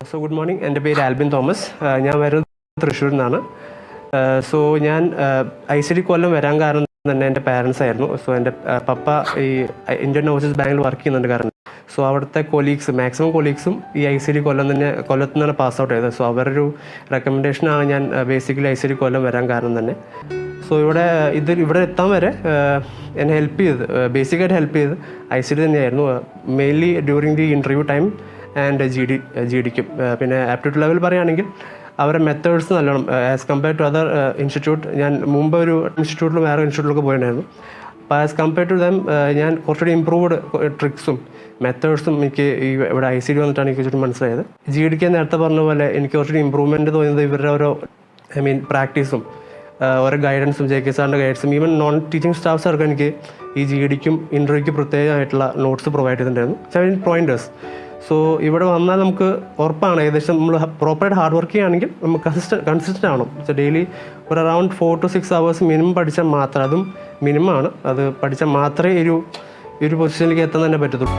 So good morning. എൻ്റെ പേര് Albin Thomas. ഞാൻ വരുന്നത് തൃശ്ശൂരിൽ നിന്നാണ്. ഞാൻ ICD കൊല്ലം വരാൻ കാരണം തന്നെ എൻ്റെ പാരൻസ് ആയിരുന്നു. സോ എൻ്റെ പപ്പ ഈ ഇന്ത്യൻ ഓവർസീസ് ബാങ്കിൽ വർക്ക് ചെയ്യുന്നുണ്ട് കാരണം. സോ അവിടുത്തെ മാക്സിമം കൊളീഗ്സും ഈ ICD കൊല്ലത്ത് നിന്നാണ് പാസ് ഔട്ട് ചെയ്തത്. സോ അവരൊരു റെക്കമെൻഡേഷനാണ് ഞാൻ ബേസിക്കലി ICD കൊല്ലം വരാൻ കാരണം തന്നെ. സോ ഇവിടെ എത്താൻ വരെ എന്നെ ബേസിക്കായിട്ട് ഹെൽപ്പ് ചെയ്ത് ICD തന്നെയായിരുന്നു. Mainly during the interview time and GDക്കും. പിന്നെ ആപ്റ്റിറ്റ്യൂഡ് ലെവൽ പറയുകയാണെങ്കിൽ അവരുടെ മെത്തേഡ്സ് നല്ലോണം as compare to other institute. ഞാൻ മുമ്പ് ഒരു ഇൻസ്റ്റിറ്റ്യൂട്ടിലും വേറെ ഇൻസ്റ്റിറ്റ്യൂട്ടിലൊക്കെ പോയിട്ടുണ്ടായിരുന്നു. അപ്പോൾ ആസ് കമ്പയർ ടു ദം ഞാൻ കുറച്ചുകൂടി ഇമ്പ്രൂവ്ഡ് ട്രിക്സും മെത്തേഡ്സും എനിക്ക് ഇവിടെ ICD വന്നിട്ടാണ് എനിക്ക് കുറച്ചുകൂടി മനസ്സിലായത്. GDക്ക് നേരത്തെ പറഞ്ഞ പോലെ എനിക്ക് കുറച്ചുകൂടി ഇമ്പ്രൂവ്മെൻറ്റ് തോന്നിയത് ഇവരുടെ ഓരോ പ്രാക്ടീസും ഓരോ ഗൈഡൻസും JK സാറിൻ്റെ ഗൈഡൻസും ഈവൻ നോൺ ടീച്ചിങ് സ്റ്റാഫ്സൊക്കെ എനിക്ക് ഈ GDക്കും ഇൻ്റർവ്യൂക്ക് പ്രത്യേകമായിട്ടുള്ള നോട്ട്സ് പ്രൊവൈഡ് ചെയ്തിട്ടുണ്ടായിരുന്നു. 7 പോയിൻറ്റേഴ്സ്. സോ ഇവിടെ വന്നാൽ നമുക്ക് ഉറപ്പാണ് ഏകദേശം നമ്മൾ പ്രോപ്പറായിട്ട് ഹാർഡ് വർക്ക് ചെയ്യുകയാണെങ്കിൽ നമുക്ക് കൺസിസ്റ്റൻ്റ് ആവണം. സോ ഡെയിലി ഒരു അറൗണ്ട് 4 to 6 hours മിനിമം പഠിച്ചാൽ മാത്രം, അതും മിനിമമാണ്, അത് പഠിച്ചാൽ മാത്രമേ ഈ ഒരു പൊസിഷനിലേക്ക് എത്താൻ തന്നെ പറ്റത്തുള്ളൂ.